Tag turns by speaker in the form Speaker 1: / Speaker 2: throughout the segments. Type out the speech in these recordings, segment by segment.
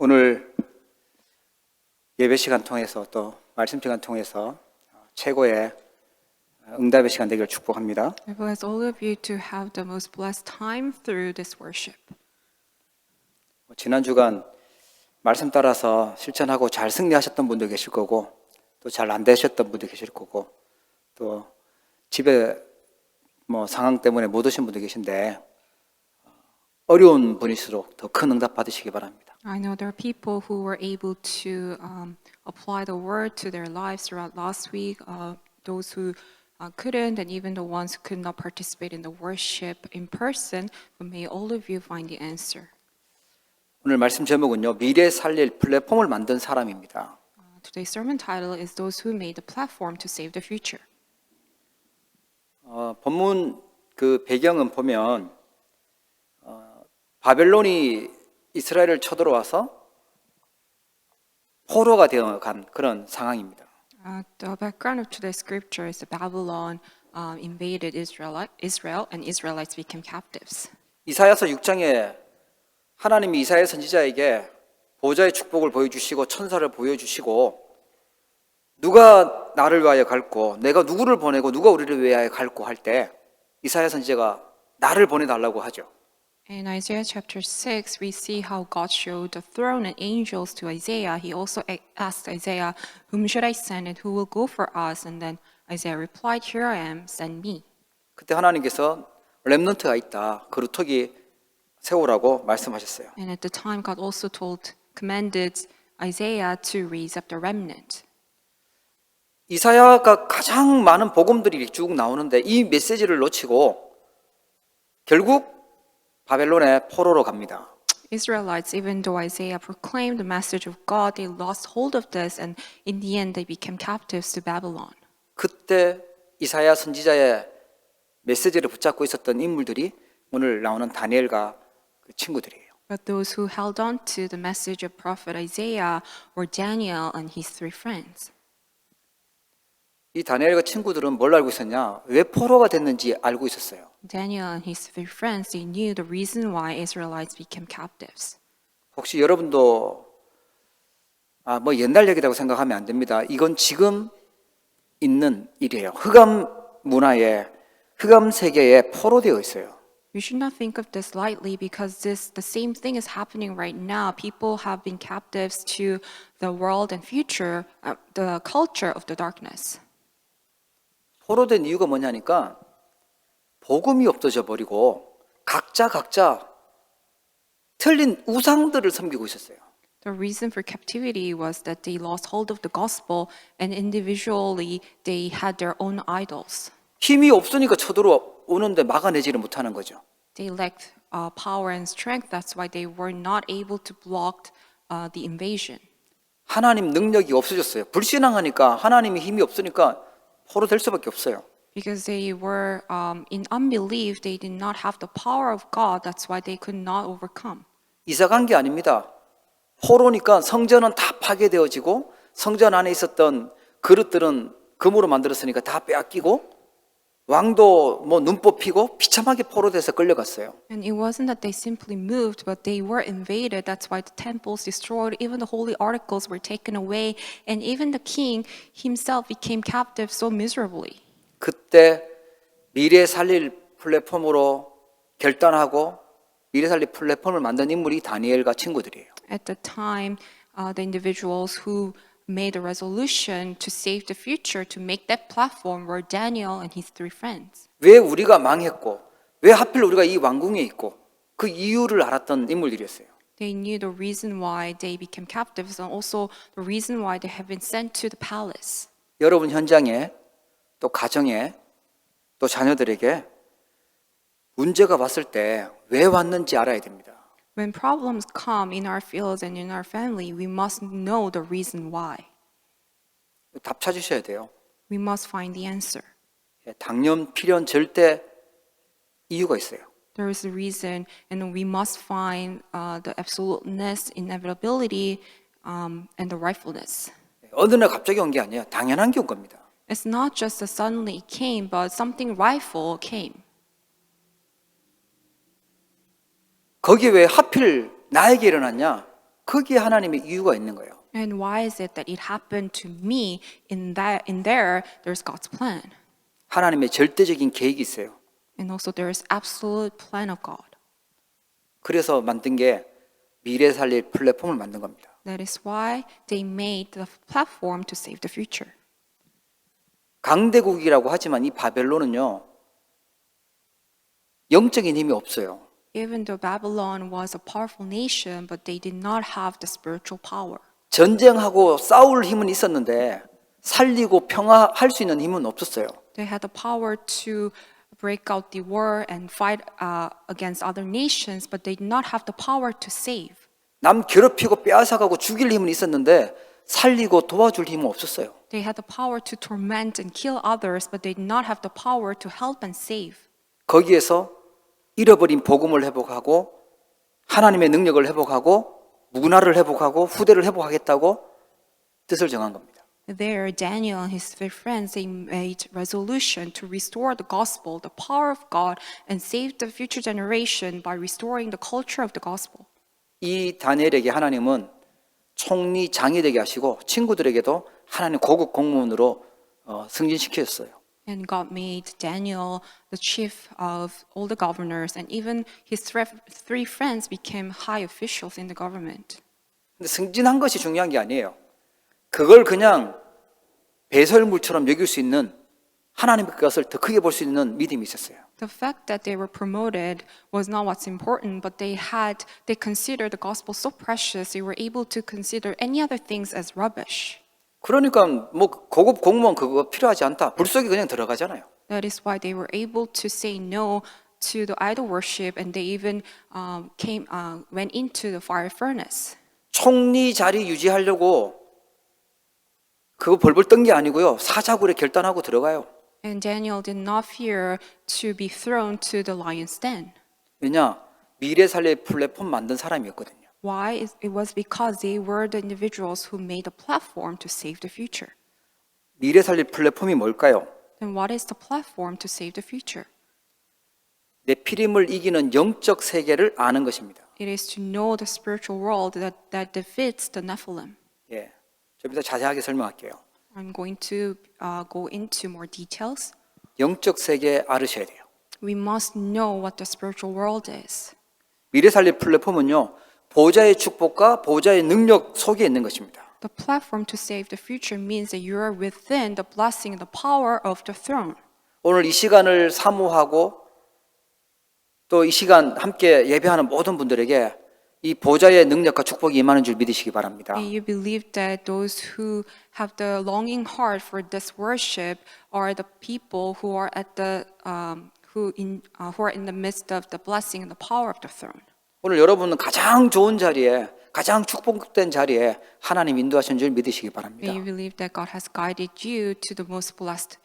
Speaker 1: 오늘 예배 시간 통해서 또 말씀 시간 통해서 최고의 응답의 시간 되기를 축복합니다.
Speaker 2: I bless all of you to have the most blessed time through this worship.
Speaker 1: 지난 주간 말씀 따라서 실천하고 잘 승리하셨던 분도 계실 거고 또 잘 안 되셨던 분도 계실 거고 또 집에 상황 때문에 못 오신 분도 계신데 어려운 분일수록 더 큰 응답 받으시기 바랍니다.
Speaker 2: I know there are people who were able to apply the word to their lives throughout last week. Those who couldn't, and even the ones who could not participate in the worship in person. But may all of you find the answer.
Speaker 1: 오늘 말씀 제목은요, 미래 살릴 플랫폼을 만든 사람입니다.
Speaker 2: Today's sermon title is "Those who made the platform to save the future."
Speaker 1: 본문 그 배경은 보면 바벨론이 이스라엘을 쳐들어와서 포로가 되어간 그런 상황입니다.
Speaker 2: The background of today's scripture is that Babylon invaded Israel, and Israelites became captives.
Speaker 1: 이사야서 6장에 하나님이 이사야 선지자에게 보좌의 축복을 보여주시고 천사를 보여주시고 누가 나를 위하여 갈고 내가 누구를 보내고 누가 우리를 위하여 갈고 할 때 이사야 선지자가 나를 보내달라고 하죠.
Speaker 2: In Isaiah chapter 6, we see how God showed the throne and angels to Isaiah. He also asked Isaiah, "Whom should I send and who will go for us?" And then Isaiah replied, "Here I am, send me."
Speaker 1: 그때 하나님께서 렘넌트가 있다. 그루터기 세우라고 말씀하셨어요.
Speaker 2: And at the time, God also commanded Isaiah to raise up the remnant.
Speaker 1: 이사야가 가장 많은 복음들이 쭉 나오는데 이 메시지를 놓치고 결국 바벨론의 포로로 갑니다.
Speaker 2: Israelites, even though Isaiah proclaimed the message of God, they lost hold of this, and in the end, they became captives to Babylon.
Speaker 1: 그때 이사야 선지자의 메시지를 붙잡고 있었던 인물들이 오늘 나오는 다니엘과 그 친구들이에요.
Speaker 2: But those who held on to the message of prophet Isaiah were Daniel and his three friends.
Speaker 1: 이 다니엘과 친구들은 뭘 알고 있었냐? 왜 포로가 됐는지 알고 있었어요.
Speaker 2: Daniel and his three friends, they knew the reason why Israelites became captives.
Speaker 1: 혹시 여러분도 옛날 얘기라고 생각하면 안 됩니다. 이건 지금 있는 일이에요. 흑암 문화에 흑암 세계에 포로되어 있어요.
Speaker 2: You should not think of this lightly because the same thing is happening right now. People have been captives to the world and future, the culture of the darkness.
Speaker 1: 포로된 이유가 뭐냐니까 복음이 없어져 버리고 각자 틀린 우상들을 섬기고 있었어요.
Speaker 2: The reason for captivity was that they lost hold of the gospel and individually they had their own idols.
Speaker 1: 힘이 없으니까 쳐들어오는데 막아내지를 못하는 거죠.
Speaker 2: They lacked power and strength. That's why they were not able to block the invasion.
Speaker 1: 하나님 능력이 없어졌어요. 불신앙하니까 하나님의 힘이 없으니까 포로 될 수밖에 없어요.
Speaker 2: Because they were in unbelief, they did not have the power of God. That's why they could not overcome.
Speaker 1: 이사 간 게 아닙니다. 포로니까 성전은 다 파괴되어지고 성전 안에 있었던 그릇들은 금으로 만들었으니까 다 빼앗기고 왕도 눈 뽑히고 비참하게 포로돼서 끌려갔어요.
Speaker 2: And it wasn't that they simply moved, but they were invaded. That's why the temples destroyed, even the holy articles were taken away, and even the king himself became captive so miserably.
Speaker 1: 그때 미래 살릴 플랫폼으로 결단하고 미래 살릴 플랫폼을 만든 인물이 다니엘과 친구들이에요.
Speaker 2: At the time, the individuals who made a resolution to save the future, to make that platform, were Daniel and his three friends.
Speaker 1: 왜 우리가 망했고 왜 하필 우리가 이 왕궁에 있고 그 이유를 알았던 인물들이었어요.
Speaker 2: They knew the reason why they became captives and also the reason why they have been sent to the palace.
Speaker 1: 여러분 현장에 또 가정에 또 자녀들에게 문제가 왔을 때 왜 왔는지 알아야 됩니다.
Speaker 2: When problems come in our fields and in our family, we must know the reason why.
Speaker 1: 답 찾으셔야 돼요.
Speaker 2: We must find the answer.
Speaker 1: 당연, 필연, 절대 이유가 있어요.
Speaker 2: There is a reason, and we must find the absoluteness, inevitability, and the rightfulness.
Speaker 1: 어느 날 갑자기 온 게 아니에요. 당연한 게 온 겁니다.
Speaker 2: It's not just that suddenly it came, but something rightful came.
Speaker 1: 거기에 왜 하필 나에게 일어났냐? 거기에 하나님의 이유가 있는 거예요.
Speaker 2: And why is it that it happened to me in there, there's God's plan.
Speaker 1: 하나님의 절대적인 계획이 있어요.
Speaker 2: And also there is absolute plan of God.
Speaker 1: 그래서 만든 게 미래 살릴 플랫폼을 만든 겁니다.
Speaker 2: That is why they made the platform to save the future.
Speaker 1: 강대국이라고 하지만 이 바벨론은요, 영적인 힘이 없어요.
Speaker 2: Even though Babylon was a powerful nation, but they did not have the spiritual power.
Speaker 1: 전쟁하고 싸울 힘은 있었는데 살리고 평화할 수 있는 힘은 없었어요.
Speaker 2: They had the power to break out the war and fight against other nations, but they did not have the power to save.
Speaker 1: 남 괴롭히고 빼앗아가고 죽일 힘은 있었는데 살리고 도와줄 힘은 없었어요.
Speaker 2: They had the power to torment and kill others, but they did not have the power to help and save.
Speaker 1: 거기에서 잃어버린 복음을 회복하고 하나님의 능력을 회복하고 문화를 회복하고 후대를 회복하겠다고 뜻을 정한 겁니다.
Speaker 2: There, Daniel and his three friends, they made resolution to restore the gospel, the power of God, and save the future generation by restoring the culture of the gospel.
Speaker 1: 이 다니엘에게 하나님은 총리 장이 되게 하시고 친구들에게도 하나님 고급 공무원으로 승진시켰어요.
Speaker 2: And God made Daniel the chief of all the governors, and even his three friends became high officials in the government.
Speaker 1: 근데 승진한 것이 중요한 게 아니에요. 그걸 그냥 배설물처럼 여길 수 있는 하나님의 것을 더 크게 볼 수 있는 믿음이 있었어요.
Speaker 2: The fact that they were promoted was not what's important, but they considered the gospel so precious, they were able to consider any other things as rubbish.
Speaker 1: 그러니까 뭐 고급 공무원 그거 필요하지 않다. 불 속에 그냥 들어가잖아요.
Speaker 2: That is why they were able to say no to the idol worship, and they even went into the fire furnace.
Speaker 1: 총리 자리 유지하려고 그거 벌벌 떤 게 아니고요. 사자굴에 결단하고 들어가요.
Speaker 2: And Daniel did not fear to be thrown to the lion's den.
Speaker 1: 왜냐? 미래 살릴 플랫폼 만든 사람이었거든요.
Speaker 2: Why? It was because they were the individuals who made a platform to save the future.
Speaker 1: 미래 살릴 플랫폼이 뭘까요?
Speaker 2: Then what is the platform to save the future?
Speaker 1: 네피림을 이기는 영적 세계를 아는 것입니다.
Speaker 2: It is to know the spiritual world that defeats the Nephilim.
Speaker 1: 예, 좀 이따 자세하게 설명할게요.
Speaker 2: I'm going to go into more details.
Speaker 1: 영적 세계 알으셔야 돼요.
Speaker 2: We must know what the spiritual world is.
Speaker 1: 미래 살릴 플랫폼은요, 보좌의 축복과 보좌의 능력 속에 있는 것입니다.
Speaker 2: The platform to save the future means that you are within the blessing and the power of the throne.
Speaker 1: 오늘 이 시간을 사모하고 또 이 시간 함께 예배하는 모든 분들에게 이 보좌의 능력과 축복이 임하는 줄 믿으시기 바랍니다.
Speaker 2: May you believe that those who have the longing heart for this worship are the people who are who are in the midst of the blessing and the power of the throne.
Speaker 1: 오늘 여러분은 가장 좋은 자리에, 가장 축복된 자리에 하나님 인도하신 줄 믿으시기 바랍니다.
Speaker 2: May you believe that God has guided you to the most blessed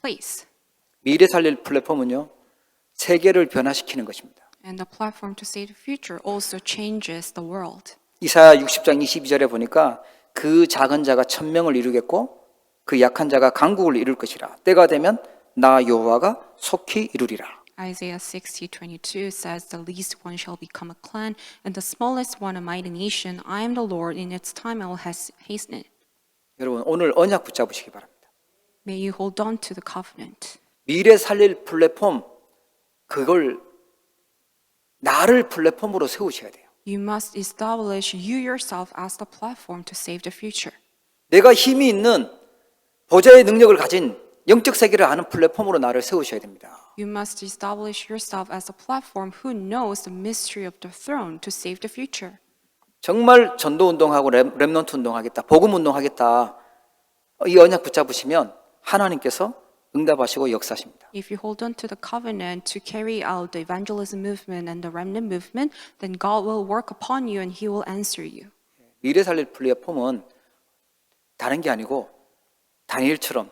Speaker 2: place.
Speaker 1: 미래 살릴 플랫폼은요, 세계를 변화시키는 것입니다.
Speaker 2: And the platform to save the future also changes the world.
Speaker 1: 이사야 60장 22절에 보니까 그 작은 자가 천명을 이루겠고 그 약한 자가 강국을 이룰 것이라. 때가 되면 나 여호와가 속히 이루리라.
Speaker 2: Isaiah 60:22 says, "The least one shall become a clan, and the smallest one a mighty nation. I am the Lord; in its time I will hasten it."
Speaker 1: 여러분 오늘 언약 붙잡으시기 바랍니다.
Speaker 2: May you hold on to the covenant.
Speaker 1: 미래 살릴 플랫폼 그걸 나를 플랫폼으로 세우셔야 돼요.
Speaker 2: You must establish you yourself as the platform to save the future.
Speaker 1: 내가 힘이 있는 보좌의 능력을 가진 영적 세계를 아는 플랫폼으로 나를 세우셔야 됩니다.
Speaker 2: You must establish yourself as a platform who knows the mystery of the throne to save the future.
Speaker 1: 정말 전도 운동하고 렘넌트 운동하겠다, 복음 운동하겠다. 이 언약 붙잡으시면 하나님께서 응답하시고 역사하십니다.
Speaker 2: If you hold on to the covenant to carry out the evangelism movement and the remnant movement, then God will work upon you and He will answer you.
Speaker 1: 미래 살릴 플랫폼은 다른 게 아니고 다니엘처럼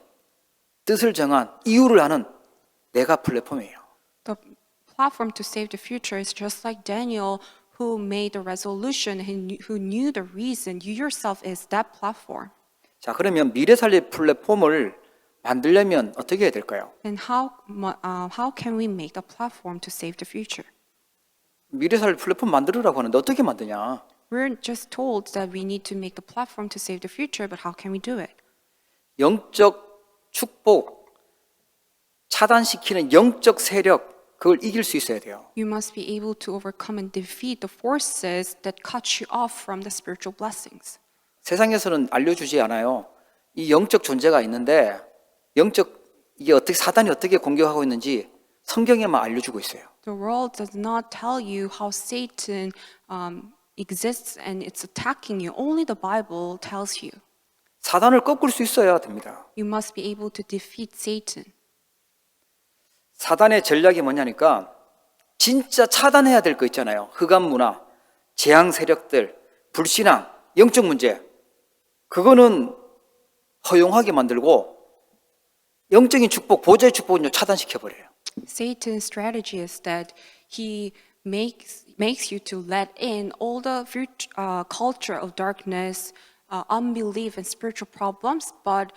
Speaker 1: 뜻을 정한 이유를 아는 내가 플랫폼이에요.
Speaker 2: The platform to save the future is just like Daniel, who made the resolution, who knew the reason. You yourself is that platform.
Speaker 1: 자, 그러면 미래 살릴 플랫폼을 만들려면 어떻게 해야 될까요?
Speaker 2: Then how can we make the platform to save the future?
Speaker 1: 미래 살릴 플랫폼 만들으라고 하는데 어떻게 만드냐?
Speaker 2: We're just told that we need to make the platform to save the future, but how can we do it?
Speaker 1: 영적 축복, 차단시키는 영적 세력, 그걸 이길 수 있어야 돼요.
Speaker 2: You must be able to overcome and defeat the forces that cut you off from the spiritual blessings.
Speaker 1: 세상에서는 알려주지 않아요. 이 영적 존재가 있는데 이게 어떻게 사단이 어떻게 공격하고 있는지 성경에만 알려주고 있어요.
Speaker 2: The world does not tell you how Satan exists and it's attacking you. Only the Bible tells you.
Speaker 1: 사단을 꺾을 수 있어야 됩니다.
Speaker 2: You must be able to defeat Satan.
Speaker 1: 사단의 전략이 뭐냐니까 진짜 차단해야 될 거 있잖아요. 흑암 문화, 재앙 세력들, 불신앙, 영적 문제. 그거는 허용하게 만들고 영적인 축복, 보좌의 축복은요 차단시켜 버려요.
Speaker 2: Satan's strategy is that he makes you to let in all the culture of darkness, unbelief, and spiritual problems, but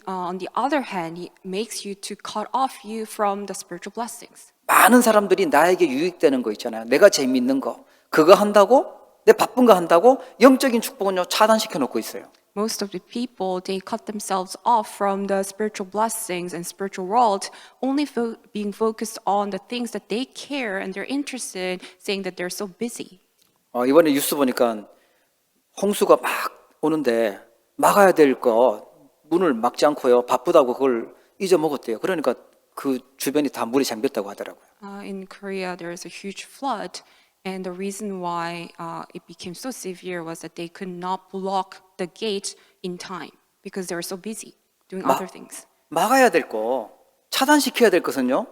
Speaker 2: on the other hand, he makes you to cut off you from the spiritual blessings.
Speaker 1: 많은 사람들이 나에게 유익되는 거 있잖아요. 내가 재밌는 거, 그거 한다고 내 바쁜 거 한다고 영적인 축복은요 차단시켜 놓고 있어요.
Speaker 2: Most of the people, they cut themselves off from the spiritual blessings and spiritual world, only being focused on the things that they care and they're interested, saying that they're so busy.
Speaker 1: 이번에 뉴스 보니까 홍수가 막 오는데 막아야 될 거 문을 막지 않고요. 바쁘다고 그걸 잊어먹었대요. 그러니까 그 주변이 다 물이 잠겼다고 하더라고요.
Speaker 2: In Korea, there is a huge flood, and the reason why it became so severe was that they could not block the gate in time because they were so busy doing other things.
Speaker 1: 막아야 될 거, 차단시켜야 될 것은요.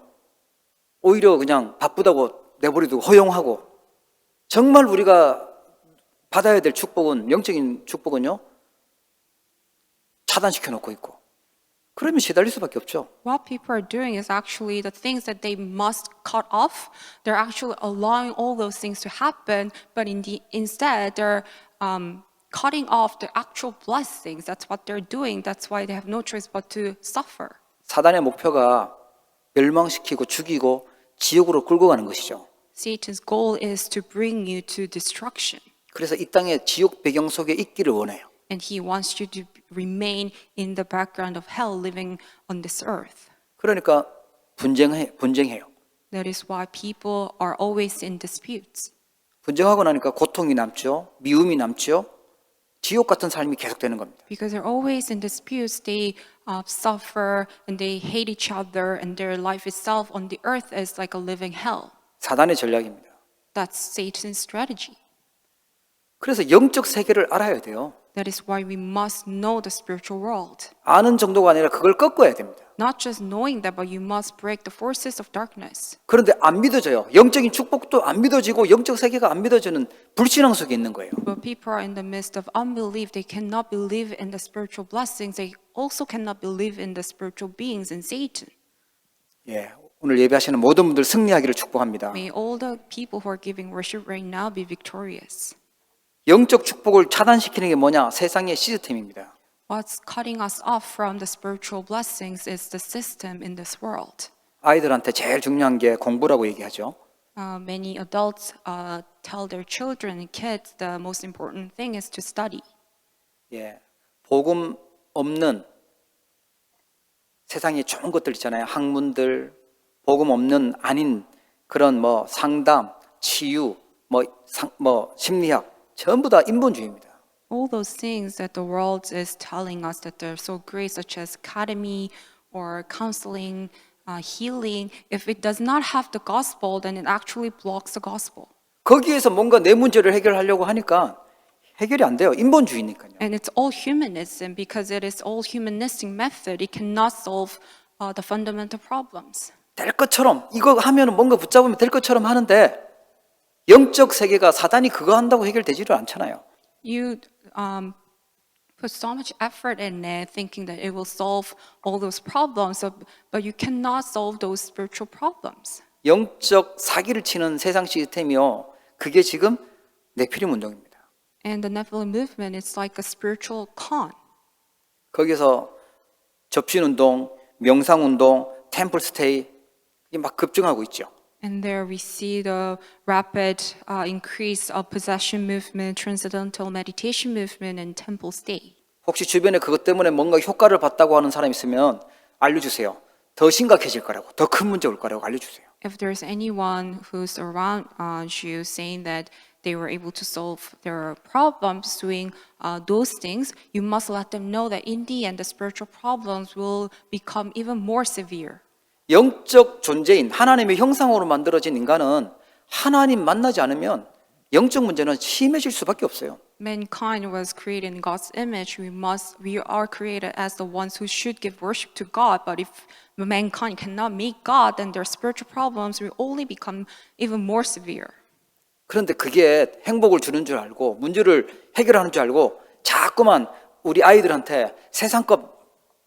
Speaker 1: 오히려 그냥 바쁘다고 내버려두고 허용하고 정말 우리가 받아야 될 축복은 영적인 축복은요. 차단시켜 놓고 있고 그러면 시달릴 수밖에 없죠.
Speaker 2: What people are doing is actually the things that they must cut off. They're actually allowing all those things to happen, but instead they're cutting off the actual blessings. That's what they're doing. That's why they have no choice but to suffer.
Speaker 1: 사단의 목표가 멸망시키고 죽이고 지옥으로 끌고 가는 것이죠.
Speaker 2: Satan's goal is to bring you to destruction.
Speaker 1: 그래서 이 땅의 지옥 배경 속에 있기를 원해요.
Speaker 2: And he wants you to remain in the background of hell living on this earth.
Speaker 1: 그러니까 분쟁해요.
Speaker 2: That is why people are always in disputes.
Speaker 1: 분쟁하고 나니까 고통이 남죠. 미움이 남죠. 지옥 같은 삶이 계속되는 겁니다.
Speaker 2: Because they're always in disputes, they suffer and they hate each other, and their life itself on the earth is like a living hell.
Speaker 1: 사단의 전략입니다.
Speaker 2: That's Satan's strategy.
Speaker 1: 그래서 영적 세계를 알아야 돼요.
Speaker 2: That is why we must know the spiritual world.
Speaker 1: 아는 정도가 아니라 그걸 꺾어야 됩니다.
Speaker 2: Not just knowing that, but you must break the forces of darkness.
Speaker 1: 그런데 안 믿어져요. 영적인 축복도 안 믿어지고 영적 세계가 안 믿어지는 불신앙 속에 있는 거예요.
Speaker 2: But people are in the midst of unbelief. They cannot believe in the spiritual blessings. They also cannot believe in the spiritual beings in Satan.
Speaker 1: 예, 오늘 예배하시는 모든 분들 승리하기를 축복합니다.
Speaker 2: May all the people who are giving worship right now be victorious.
Speaker 1: 영적 축복을 차단시키는 게 뭐냐? 세상의 시스템입니다.
Speaker 2: What's cutting us off from the spiritual blessings is the system in this world.
Speaker 1: 아이들한테 제일 중요한 게 공부라고 얘기하죠.
Speaker 2: Many adults tell their children and kids the most important thing is to study.
Speaker 1: 예, 복음 없는 세상에 좋은 것들 있잖아요. 학문들, 복음 없는 아닌 그런 뭐 상담, 치유, 뭐 심리학 전부 다 인본주의입니다.
Speaker 2: All those things that the world is telling us that they're so great, such as academy or counseling, healing, if it does not have the gospel, then it actually blocks the gospel.
Speaker 1: 거기에서 뭔가 내 문제를 해결하려고 하니까 해결이 안 돼요. 인본주의니까요.
Speaker 2: And it's all humanism because it is all humanistic method. It cannot solve the fundamental problems.
Speaker 1: 될 것처럼 이거 하면 뭔가 붙잡으면 될 것처럼 하는데 영적 세계가 사단이 그거 한다고 해결되지를 않잖아요.
Speaker 2: You put so much effort in it thinking that it will solve all those problems, but you cannot solve those spiritual problems.
Speaker 1: 영적 사기를 치는 세상 시스템이요. 그게 지금 네피림 운동입니다.
Speaker 2: And the Nephilim movement is like a spiritual con.
Speaker 1: 거기서 접신 운동, 명상 운동, 템플 스테이 이게 막 급증하고 있죠.
Speaker 2: And there we see the rapid increase of possession movement, transcendental meditation movement, and temple stay.
Speaker 1: 혹시 주변에 그것 때문에 뭔가 효과를 봤다고 하는 사람 있으면 알려주세요. 더 심각해질 거라고, 더 큰 문제 올 거라고 알려주세요.
Speaker 2: If there's anyone who's around you saying that they were able to solve their problems doing those things, you must let them know that in the end, the spiritual problems will become even more severe.
Speaker 1: 영적 존재인 하나님의 형상으로 만들어진 인간은 하나님 만나지 않으면 영적 문제는 심해질 수밖에 없어요.
Speaker 2: Mankind was created in God's image. We are created as the ones who should give worship to God. But if mankind cannot meet God, then their spiritual problems will only become even more severe.
Speaker 1: 그런데 그게 행복을 주는 줄 알고 문제를 해결하는 줄 알고 자꾸만 우리 아이들한테 세상 것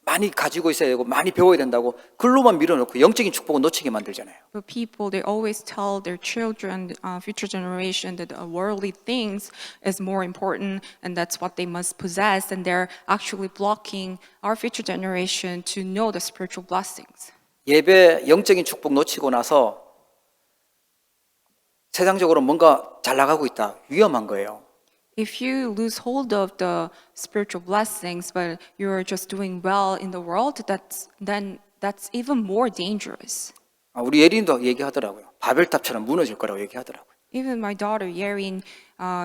Speaker 1: 많이 가지고 있어야 되고 많이 배워야 된다고 글로만 밀어놓고 영적인 축복은 놓치게 만들잖아요.
Speaker 2: But people, they always tell their children, future generation, that worldly things is more important and that's what they must possess. And they're actually blocking our future generation to know the spiritual blessings.
Speaker 1: 예배 영적인 축복 놓치고 나서 세상적으로 뭔가 잘 나가고 있다. 위험한 거예요.
Speaker 2: If you lose hold of the spiritual blessings, but you're just doing well in the world, that's even more dangerous.
Speaker 1: 우리 예린도 얘기하더라고요. 바벨탑처럼 무너질 거라고 얘기하더라고요.
Speaker 2: Even my daughter Yerin,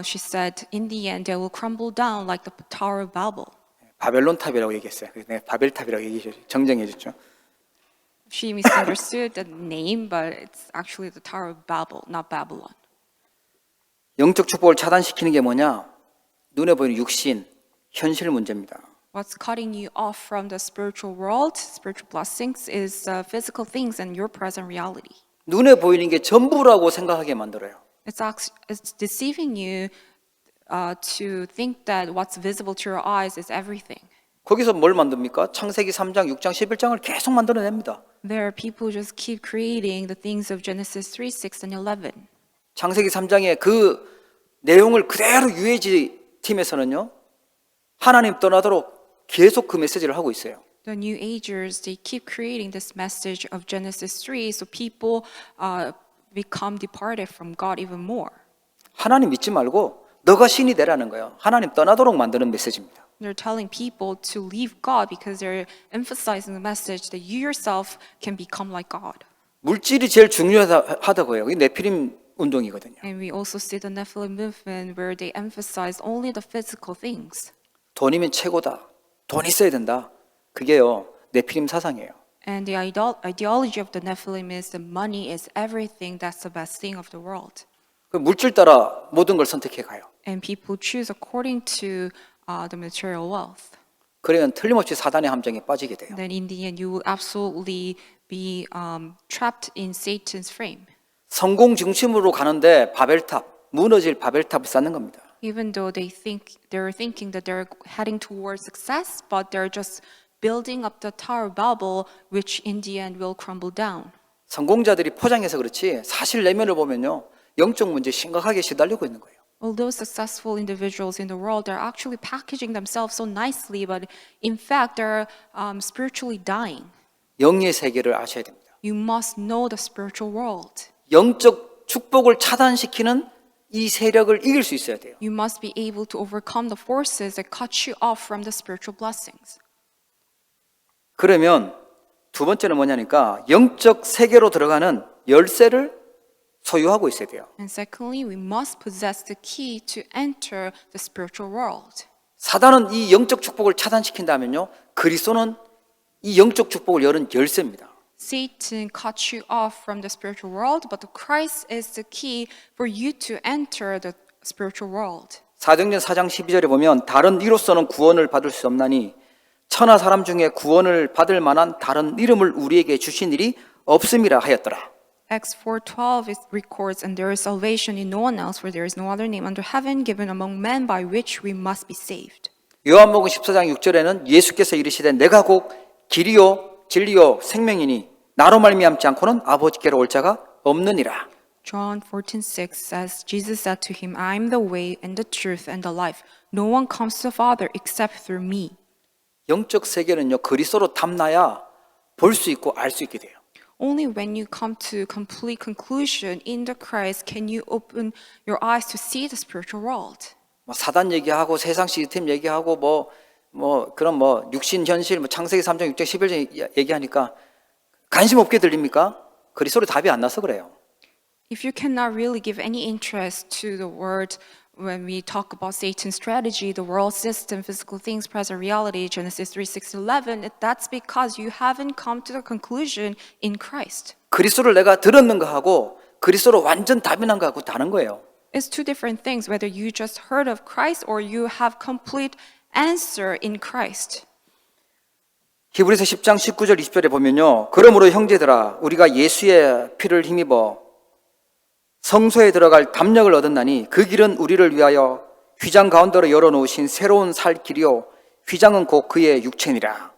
Speaker 2: she said, in the end, they will crumble down like the Tower of Babel.
Speaker 1: 바벨론 탑이라고 얘기했어요. 그래서 내가 바벨탑이라고 정정해 줬죠.
Speaker 2: She misunderstood the name, but it's actually the Tower of Babel, not Babylon.
Speaker 1: 영적 축복을 차단시키는 게 뭐냐? 눈에 보이는 육신, 현실 문제입니다.
Speaker 2: What's cutting you off from the spiritual world, spiritual blessings, is physical things and your present reality.
Speaker 1: 눈에 보이는 게 전부라고 생각하게 만들어요.
Speaker 2: It's deceiving you to think that what's visible to your eyes is everything.
Speaker 1: 거기서 뭘 만듭니까? 창세기 3장, 6장, 11장을 계속 만들어냅니다.
Speaker 2: There are people who just keep creating the things of Genesis 3, 6, and 11.
Speaker 1: 창세기 3장의 그 내용을 그대로 UAG 팀에서는요. 하나님 떠나도록 계속 그 메시지를 하고 있어요.
Speaker 2: The New Agers, they keep creating this message of Genesis 3, so people become departed from God even more.
Speaker 1: 하나님 믿지 말고 너가 신이 되라는 거예요. 하나님 떠나도록 만드는 메시지입니다.
Speaker 2: They're telling people to leave God because they're emphasizing the message that you yourself can become like God.
Speaker 1: 물질이 제일 중요하다고요. 이 네피림 운동이거든요.
Speaker 2: And we also see the Nephilim movement where they emphasize only the physical things.
Speaker 1: 돈이면 최고다. 돈 있어야 된다. 그게요. 네피림 사상이에요.
Speaker 2: And the ideology of the Nephilim is that money is everything, that's the best thing of the world.
Speaker 1: 그 물질 따라 모든 걸 선택해 가요.
Speaker 2: And people choose according to the material wealth.
Speaker 1: 그러면 틀림없이 사단의 함정에 빠지게 돼요.
Speaker 2: Then in the end, you will absolutely be trapped in Satan's frame.
Speaker 1: 성공 중심으로 가는데 바벨탑, 무너질 바벨탑을 쌓는 겁니다.
Speaker 2: Even though they're thinking that they're heading towards success, but they're just building up the Tower of Babel, which in the end will crumble down.
Speaker 1: 성공자들이 포장해서 그렇지 사실 내면을 보면요. 영적 문제 심각하게 시달리고 있는 거예요.
Speaker 2: Although successful individuals in the world are actually packaging themselves so nicely, but in fact they're spiritually dying.
Speaker 1: 영의 세계를 아셔야 됩니다.
Speaker 2: You must know the spiritual world.
Speaker 1: 영적 축복을 차단시키는 이 세력을 이길 수 있어야 돼요.
Speaker 2: You must be able to overcome the forces that cut you off from the spiritual blessings.
Speaker 1: 그러면 두 번째는 뭐냐니까 영적 세계로 들어가는 열쇠를 소유하고 있어야 돼요.
Speaker 2: And secondly, we must possess the key to enter the spiritual world.
Speaker 1: 사단은 이 영적 축복을 차단시킨다면요. 그리스도는 이 영적 축복을 여는 열쇠입니다.
Speaker 2: Satan cuts you off from the spiritual world, but Christ is the key for you to enter the spiritual world.
Speaker 1: 사도행전 4장 12절에 보면 다른 이로서는 구원을 받을 수 없나니 천하 사람 중에 구원을 받을 만한 다른 이름을 우리에게 주신 일이 없음이라 하였더라.
Speaker 2: Acts 4:12 records, and there is salvation in no one else, for there is no other name under heaven given among men by which we must be saved.
Speaker 1: 요한복음 14장 6절에는 예수께서 이르시되 내가 곧 길이요 진리요 생명이니 나로 말미암지 않고는 아버지께로 올 자가 없느니라.
Speaker 2: John 14:6 says, Jesus said to him, I am the way and the truth and the life. No one comes to the Father except through me.
Speaker 1: 영적 세계는요 그리스도로 탐나야 볼 수 있고 알 수 있게 돼요.
Speaker 2: Only when you come to complete conclusion in the Christ can you open your eyes to see the spiritual world.
Speaker 1: 뭐 사단 얘기하고 세상 시스템 얘기하고 그런 육신 현실 창세기 3장 6장 11장 얘기하니까 관심 없게 들립니까? 그리스도로 답이 안 나서 그래요.
Speaker 2: If you cannot really give any interest to the word when we talk about Satan's strategy, the world system, physical things, present reality, Genesis 3:6-11, that's because you haven't come to the conclusion in Christ.
Speaker 1: 그리스도를 내가 들었는가 하고 그리스도로 완전 답이 난 거하고 다른 거예요.
Speaker 2: It's two different things, whether you just heard of Christ or you have complete answer in Christ.
Speaker 1: 히브리서 10장 19절 20절에 보면요. 그러므로 형제들아 우리가 예수의 피를 힘입어 성소에 들어갈 담력을 얻었나니 그 길은 우리를 위하여 휘장 가운데로 열어놓으신 새로운 살 길이요 휘장은 곧 그의 육체니라.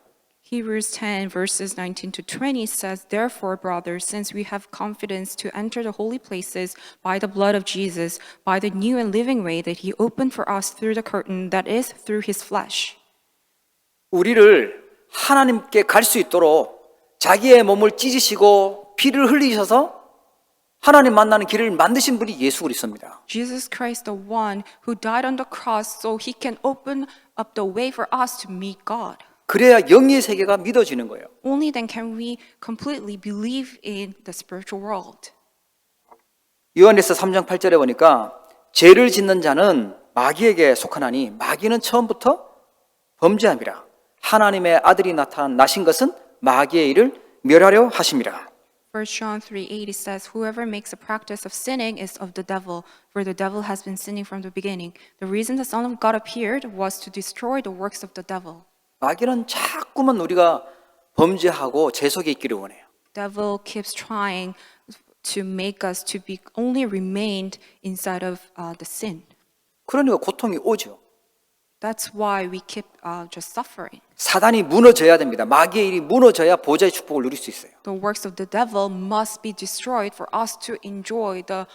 Speaker 2: Hebrews 10 verses 19 to 20 says, Therefore, brothers, since we have confidence to enter the holy places by the blood of Jesus, by the new and living way that he opened for us through the curtain that is through his flesh.
Speaker 1: 우리를 하나님께 갈 수 있도록 자기의 몸을 찢으시고 피를 흘리셔서 하나님 만나는 길을 만드신 분이 예수 그리스도입니다.
Speaker 2: Jesus Christ, the one who died on the cross so he can open up the way for us to meet God.
Speaker 1: 그래야 영의 세계가 믿어지는 거예요.
Speaker 2: Only then can we completely believe in the spiritual world.
Speaker 1: 요한일서 3장 8절에 보니까 죄를 짓는 자는 마귀에게 속하나니 마귀는 처음부터 범죄함이라. 하나님의 아들이 나신 것은 마귀의 일을 멸하려 하심이라.
Speaker 2: 1 John 3:8 says, Whoever makes a practice of sinning is of the devil, for the devil has been sinning from the beginning. The reason the Son of God appeared was to destroy the works of the devil.
Speaker 1: 마귀는 자꾸만 우리가 범죄하고 죄 속에 있기를 원해요.
Speaker 2: Devil keeps trying to make us to be only remained inside of the sin.
Speaker 1: 그러니까 고통이 오죠.
Speaker 2: That's why we keep just suffering.
Speaker 1: 사단이 무너져야 됩니다. 마귀의 일이 무너져야 보좌의 축복을 누릴 수 있어요.
Speaker 2: The works of the devil must be destroyed for us to enjoy the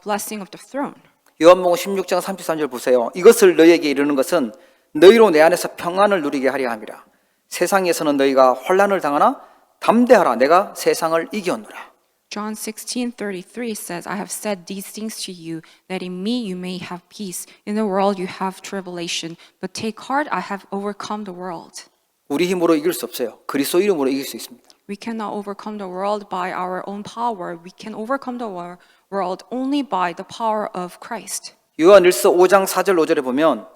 Speaker 2: blessing of the throne.
Speaker 1: 요한복음 16장 33절 보세요. 이것을 너희에게 이르는 것은 너희로 내 안에서 평안을 누리게 하려 함이라. 세상에서는 너희가 환난을 당하나 담대하라. 내가 세상을 이겼노라.
Speaker 2: John 16:33 says, I have said these things to you, that in me you may have peace. In the world you have tribulation, but take heart, I have overcome the world.
Speaker 1: 우리 힘으로 이길 수 없어요. 그리스도 이름으로 이길 수 있습니다.
Speaker 2: We cannot overcome the world by our own power. We can overcome the world only by the power of Christ.
Speaker 1: 요한일서 5장 4절 5절에 보면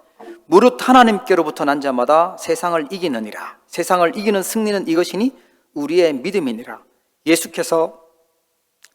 Speaker 1: 무릇 하나님께로부터 난 자마다 세상을 이기느니라. 세상을 이기는 승리는 이것이니 우리의 믿음이니라. 예수께서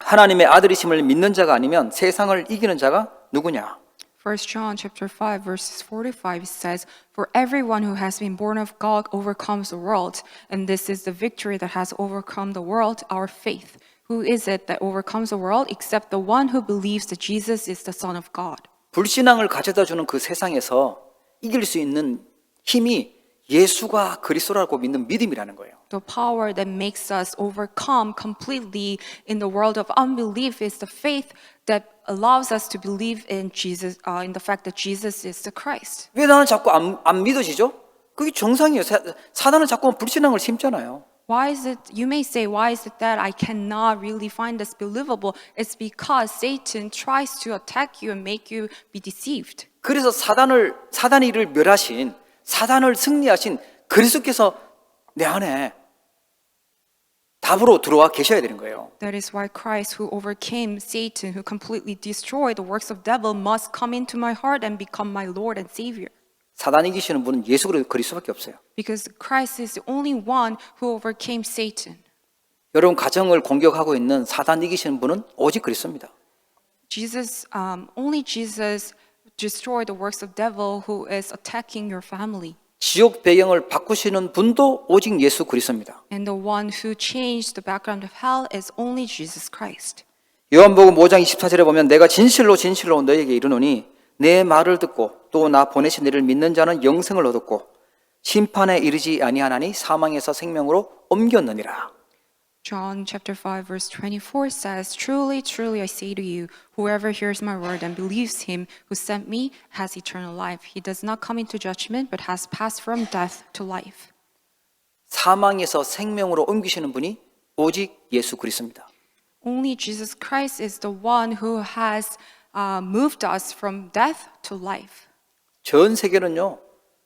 Speaker 1: 하나님의 아들이심을 믿는 자가 아니면 세상을 이기는 자가 누구냐?
Speaker 2: 1 John chapter 5 verses 45 says, For everyone who has been born of God overcomes the world, and this is the victory that has overcome the world, our faith. Who is it that overcomes the world except the one who believes that Jesus is the Son of God?
Speaker 1: 불신앙을 가져다 주는 그 세상에서 이길 수 있는 힘이 예수가 그리스도라고 믿는 믿음이라는 거예요.
Speaker 2: The power that makes us overcome completely in the world of unbelief is the faith that allows us to believe in Jesus, in the fact that Jesus is the Christ.
Speaker 1: 왜 나는 자꾸 안 믿어지죠? 그게 정상이에요. 사단은 자꾸 불신앙을 심잖아요.
Speaker 2: Why is it, you may say, why is it that I cannot really find this believable? It's because Satan tries to attack you and make you be deceived.
Speaker 1: 그래서 사단의 일을 멸하신, 사단을 승리하신 그리스도께서 내 안에 답으로 들어와 계셔야 되는 거예요.
Speaker 2: That is why Christ, who overcame Satan, who completely destroyed the works of devil, must come into my heart and become my Lord and Savior.
Speaker 1: 사단 이기시는 분은 예수 그리스도밖에 없어요.
Speaker 2: Because Christ is the only one who overcame Satan.
Speaker 1: 여러분 가정을 공격하고 있는 사단 이기시는 분은 오직 그리스도입니다.
Speaker 2: Only Jesus destroyed the works of devil who is attacking your family.
Speaker 1: 지옥 배경을 바꾸시는 분도 오직 예수 그리스도입니다.
Speaker 2: And the one who changed the background of hell is only Jesus Christ.
Speaker 1: 요한복음 5장 24절에 보면 내가 진실로 너희에게 이르노니 내 말을 듣고 또 나 보내신 이를 믿는 자는 영생을 얻었고 심판에 이르지 아니하나니 사망에서 생명으로 옮겼느니라.
Speaker 2: John chapter 5 verse 24 says, Truly, truly I say to you, whoever hears my word and believes him who sent me has eternal life. He does not come into judgment but has passed from death to life.
Speaker 1: 사망에서 생명으로 옮기시는 분이 오직 예수 그리스도입니다.
Speaker 2: Only Jesus Christ is the one who has moved us from death to life.
Speaker 1: 전 세계는요,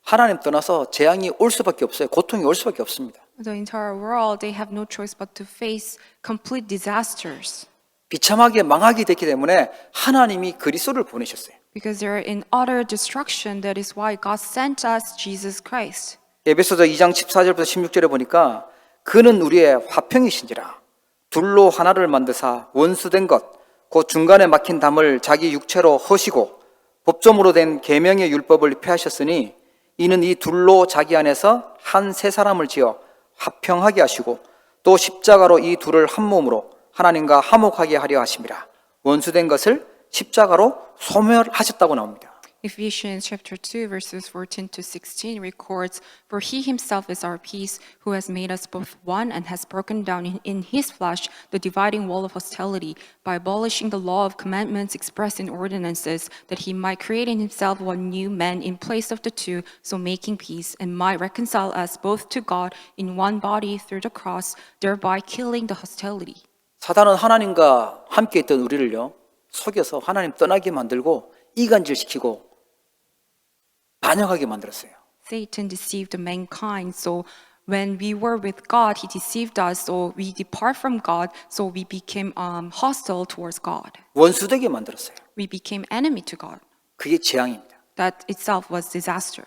Speaker 1: 하나님 떠나서 재앙이 올 수밖에 없어요. 고통이 올 수밖에 없습니다.
Speaker 2: The entire world, they have no choice but to face complete disasters
Speaker 1: 비참하게 망하게 됐기 때문에 하나님이 그리스도를 보내셨어요.
Speaker 2: because they're in utter destruction. That is why God sent us Jesus Christ.
Speaker 1: 에베소서 2장 14절부터 16절에 보니까 그는 우리의 화평이신지라 둘로 하나를 만드사 원수된 것 곧 중간에 막힌 담을 자기 육체로 허시고 법조문으로 된 계명의 율법을 폐하셨으니 이는 이 둘로 자기 안에서 한 세 사람을 지어 화평하게 하시고 또 십자가로 이 둘을 한 몸으로 하나님과 화목하게 하려 하심이라. 원수된 것을 십자가로 소멸하셨다고 나옵니다.
Speaker 2: Ephesians chapter 2 verses 14 to 16 records, "For he himself is our peace, who has made us both one and has broken down in his flesh the dividing wall of hostility by abolishing the law of commandments expressed in ordinances, that he might create in himself one new man in place of the two, so making peace, and might reconcile us both to God in one body through the cross, thereby killing the hostility."
Speaker 1: 사단은 하나님과 함께 있던 우리를요, 속여서 하나님 떠나게 만들고 이간질시키고 반역하게 만들었어요.
Speaker 2: Satan deceived mankind, so when we were with God, he deceived us, so we depart from God, so we became hostile towards God.
Speaker 1: 원수되게 만들었어요.
Speaker 2: We became enemy to God.
Speaker 1: 그게 재앙입니다.
Speaker 2: That itself was disaster.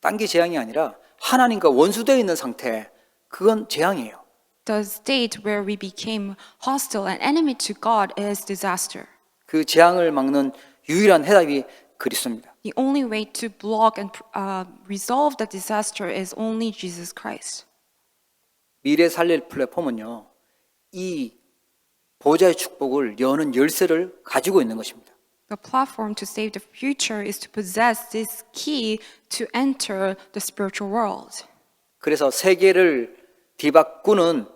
Speaker 1: 딴 게 재앙이 아니라 하나님과 원수되어 있는 상태, 그건 재앙이에요.
Speaker 2: The state where we became hostile and enemy to God is disaster.
Speaker 1: 그 재앙을 막는 유일한 해답이 그리스도입니다.
Speaker 2: The only way to block and resolve the disaster is only Jesus Christ.
Speaker 1: 미래 살릴 플랫폼은요, 이 보좌의 축복을 여는 열쇠를 가지고 있는 것입니다.
Speaker 2: The platform to save the future is to possess this key to enter the spiritual world.
Speaker 1: 그래서 세계를 뒤바꾸는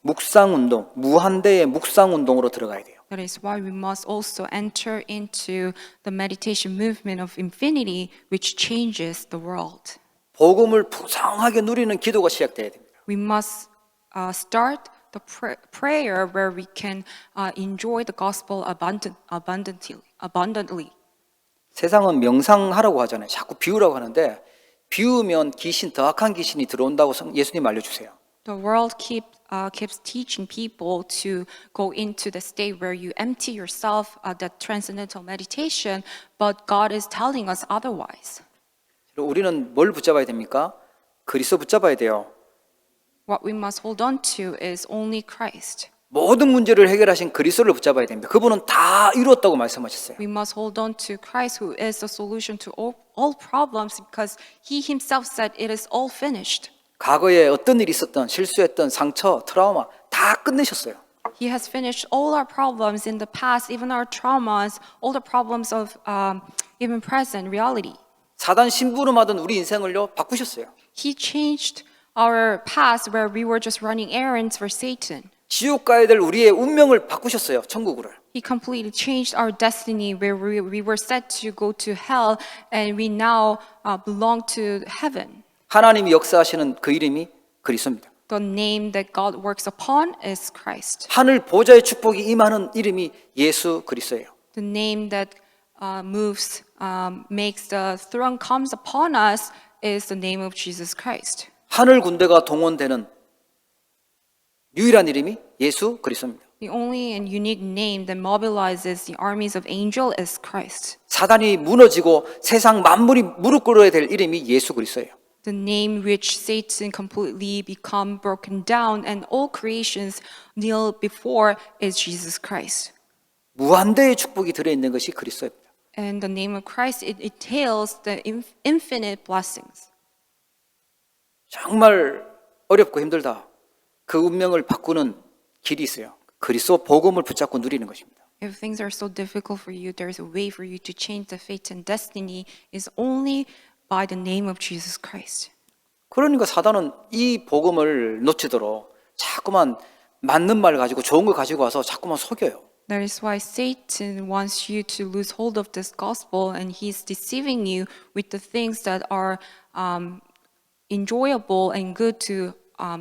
Speaker 1: 묵상운동, 무한대의 묵상운동으로 들어가야 돼요.
Speaker 2: That is why we must also enter into the meditation movement of infinity, which changes the world.
Speaker 1: 복음을 풍성하게 누리는 기도가 시작돼야 됩니다.
Speaker 2: We must start the prayer where we can enjoy the gospel abundantly.
Speaker 1: 세상은 명상하라고 하잖아요. 자꾸 비우라고 하는데 비우면 귀신, 더 악한 귀신이 들어온다고 예수님 알려주세요.
Speaker 2: The world keeps teaching people to go into the state where you empty yourself, that transcendental meditation, but God is telling us otherwise.
Speaker 1: 우리는 뭘 붙잡아야 됩니까? 그리스도 붙잡아야 돼요.
Speaker 2: What we must hold on to is only Christ.
Speaker 1: 모든 문제를 해결하신 그리스도를 붙잡아야 됩니다. 그분은 다 이루었다고 말씀하셨어요.
Speaker 2: We must hold on to Christ, who is the solution to all problems, because He Himself said it is all finished.
Speaker 1: 과거에 어떤 일이 있었던 실수했던 상처, 트라우마 다 끝내셨어요.
Speaker 2: He has finished all our problems in the past, even our traumas, all the problems of even present reality.
Speaker 1: 사단 심부름하던 우리 인생을요 바꾸셨어요.
Speaker 2: He changed our past where we were just running errands for Satan.
Speaker 1: 지옥 가야 될 우리의 운명을 바꾸셨어요. 천국으로.
Speaker 2: He completely changed our destiny where we were set to go to hell, and we now belong to heaven.
Speaker 1: 하나님이 역사하시는 그 이름이 그리스도입니다.
Speaker 2: The name that God works upon is Christ.
Speaker 1: 하늘 보좌의 축복이 임하는 이름이 예수 그리스도예요.
Speaker 2: The name that makes the throne comes upon us is the name of Jesus Christ.
Speaker 1: 하늘 군대가 동원되는 유일한 이름이 예수 그리스도입니다.
Speaker 2: The only and unique name that mobilizes the armies of angels is Christ.
Speaker 1: 사단이 무너지고 세상 만물이 무릎 꿇어야 될 이름이 예수 그리스도예요.
Speaker 2: The name which Satan completely become broken down and all creations kneel before is Jesus Christ.
Speaker 1: 무한대의 축복이 들어있는 것이 그리스도입니다.
Speaker 2: And the name of Christ, it entails the infinite blessings.
Speaker 1: 정말 어렵고 힘들다. 그 운명을 바꾸는 길이 있어요. 그리스도 복음을 붙잡고 누리는 것입니다.
Speaker 2: If things are so difficult for you, there's a way for you to change the fate and destiny is only by the name of Jesus Christ.
Speaker 1: 그러니까 사단은 이 복음을 놓치도록 자꾸만 맞는 말 가지고 좋은 거 가지고 와서 자꾸만 속여요.
Speaker 2: That is why Satan wants you to lose hold of this gospel, and he's deceiving you with the things that are enjoyable and good to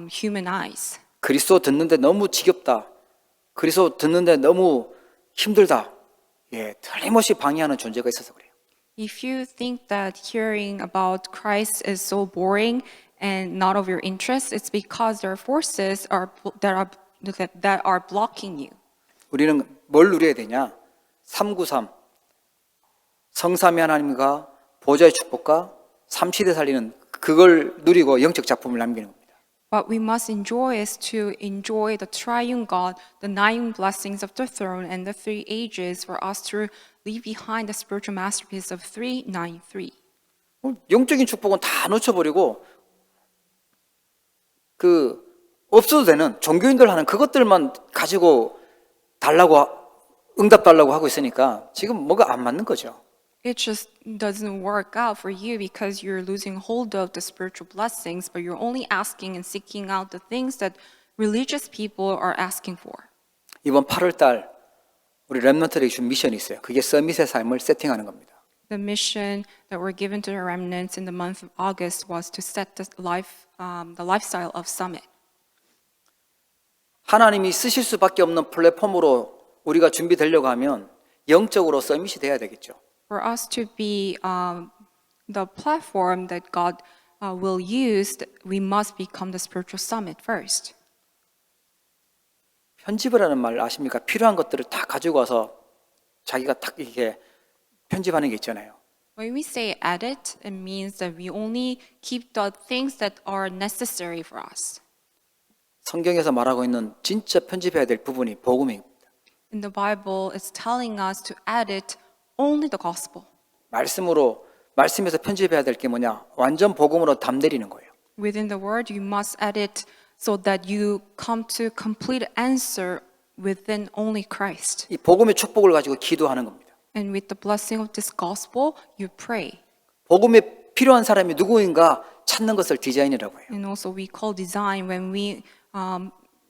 Speaker 2: human eyes.
Speaker 1: 그리스도 듣는데 너무 지겹다. 그리스도 듣는데 너무 힘들다. 틀림없이 방해하는 존재가 있어서 그래요.
Speaker 2: If you think that hearing about Christ is so boring and not of your interest, it's because there are forces that are blocking you.
Speaker 1: 우리는 뭘 누려야 되냐? 393 성삼위 하나님과 보좌의 축복과 삼시대 살리는 그걸 누리고 영적 작품을 남기는 겁니다.
Speaker 2: What we must enjoy is to enjoy the triune God, the nine blessings of the throne, and the three ages for us to leave behind the spiritual masterpiece of 393.
Speaker 1: 영적인 축복은 다 놓쳐버리고 없어도 되는 종교인들 하는 그것들만 가지고 응답 달라고 하고 있으니까 지금 뭐가 안 맞는 거죠.
Speaker 2: It just doesn't work out for you because you're losing hold of the spiritual blessings, but you're only asking and seeking out the things that religious people are asking for.
Speaker 1: 이번 8월 달 우리 렘넌트에게 준 미션이 있어요. 그게 서밋의 삶을 세팅하는 겁니다.
Speaker 2: The mission that were given to the remnants in the month of August was to set the lifestyle of Summit.
Speaker 1: 하나님이 쓰실 수밖에 없는 플랫폼으로 우리가 준비되려고 하면 영적으로 서밋이 돼야 되겠죠.
Speaker 2: For us to be the platform that God will use, we must become the spiritual summit first.
Speaker 1: 편집을 하는 말 아십니까? 필요한 것들을 다 가지고 와서 자기가 딱 이렇게 편집하는 게 있잖아요.
Speaker 2: When we say edit, it means that we only keep the things that are necessary for us.
Speaker 1: 성경에서 말하고 있는 진짜 편집해야 될 부분이 복음입니다.
Speaker 2: In the Bible, it's telling us to edit only the gospel.
Speaker 1: 말씀에서 편집해야 될 게 뭐냐? 완전 복음으로 담내리는 거예요.
Speaker 2: Within the word, you must edit so that you come to complete answer within only Christ.
Speaker 1: 이 복음의 축복을 가지고 기도하는 겁니다.
Speaker 2: And with the blessing of this gospel, you pray.
Speaker 1: 복음에 필요한 사람이 누구인가 찾는 것을 디자인이라고 해요.
Speaker 2: And also we call design when we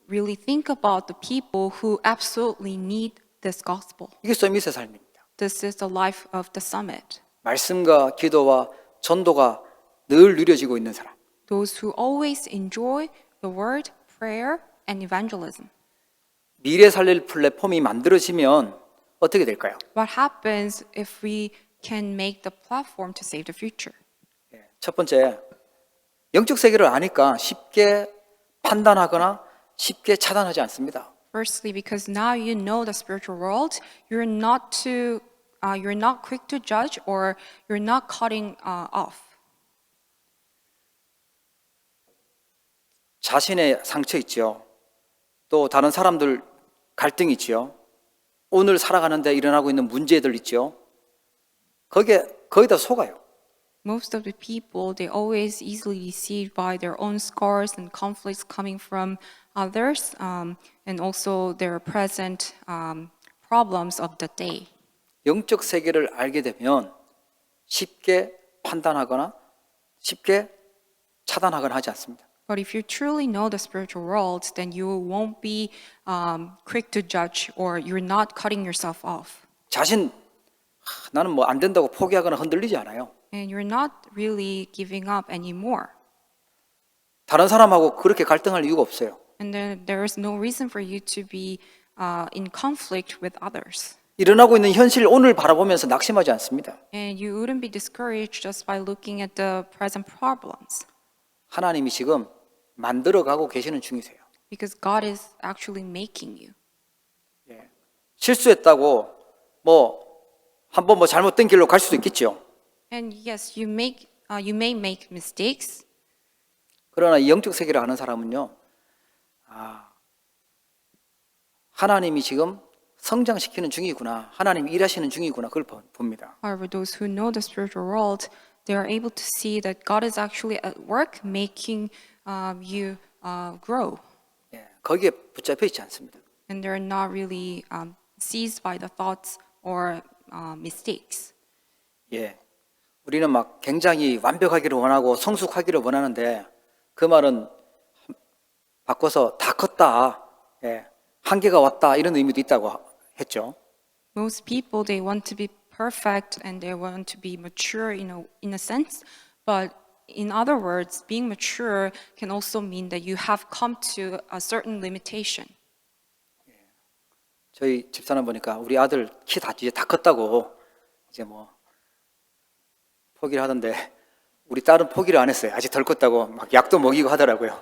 Speaker 2: really think about the people who absolutely need this gospel.
Speaker 1: 이게 서밋의 삶입니다.
Speaker 2: This is the life of the summit.
Speaker 1: 말씀과 기도와 전도가 늘 누려지고 있는 사람.
Speaker 2: Those who always enjoy the word, prayer, and evangelism.
Speaker 1: 미래 살릴 플랫폼이 만들어지면 어떻게 될까요?
Speaker 2: What happens if we can make the platform to save the future?
Speaker 1: 첫 번째, 영적 세계를 아니까 쉽게 판단하거나 쉽게 차단하지 않습니다.
Speaker 2: Firstly, because now you know the spiritual world, you're not quick to judge or you're not cutting off.
Speaker 1: 자신의 상처 있죠. 또 다른 사람들 갈등 있죠. 오늘 살아가는데 일어나고 있는 문제들 있죠. 거기에 거의 다 속아요.
Speaker 2: Most of the people, they always easily deceived by their own scars and conflicts coming from others, and also their present problems of the day.
Speaker 1: 영적 세계를 알게 되면 쉽게 판단하거나 쉽게 차단하거나 하지 않습니다.
Speaker 2: But if you truly know the spiritual world, then you won't be quick to judge or you're not cutting yourself off.
Speaker 1: 나는 뭐 안 된다고 포기하거나 흔들리지 않아요.
Speaker 2: And you're not really giving up anymore.
Speaker 1: 다른 사람하고 그렇게 갈등할 이유가 없어요.
Speaker 2: And then there is no reason for you to be in conflict with others.
Speaker 1: 일어나고 있는 현실 오늘 바라보면서 낙심하지 않습니다.
Speaker 2: And you wouldn't be discouraged just by looking at the present problems.
Speaker 1: 하나님이 지금 만들어가고 계시는 중이세요.
Speaker 2: Because God is actually making you.
Speaker 1: 실수했다고 한번 잘못된 길로 갈 수도 있겠죠.
Speaker 2: And yes, you may make mistakes.
Speaker 1: 그러나 이 영적 세계를 아는 사람은요, 하나님이 지금 성장시키는 중이구나, 하나님이 일하시는 중이구나, 그걸 봅니다.
Speaker 2: However, those who know the spiritual world, they are able to see that God is actually at work making you grow.
Speaker 1: 거기에 붙잡혀 있지 않습니다.
Speaker 2: And they're not really seized by the thoughts or mistakes.
Speaker 1: 우리는 막 굉장히 완벽하기를 원하고 성숙하기를 원하는데 그 말은 바꿔서 다 컸다, 한계가 왔다 이런 의미도 있다고 했죠.
Speaker 2: Most people, they want to be perfect and they want to be mature in a sense, but in other words, being mature can also mean that you have come to a certain limitation.
Speaker 1: 저희 집사람 보니까 우리 아들 키 다 이제 다 컸다고 이제 뭐 포기를 하던데 우리 딸은 포기를 안 했어요. 아직 덜 컸다고 막 약도 먹이고 하더라고요.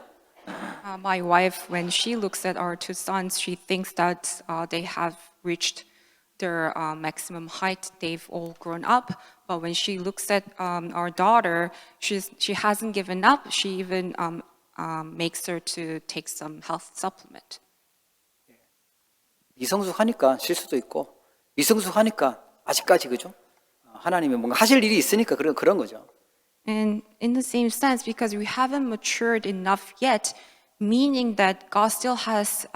Speaker 2: My wife, when she looks at our two sons, she thinks that they have reached their maximum height. They've all grown up. But when she looks at our daughter, she hasn't given up. She even makes her to take some health supplement.
Speaker 1: 미성숙하니까 실수도 있고 미성숙하니까 아직까지 그죠? 하나님이 뭔가 하실 일이 있으니까 그런 거죠.
Speaker 2: And in the same sense, because we haven't matured enough yet, meaning that God still has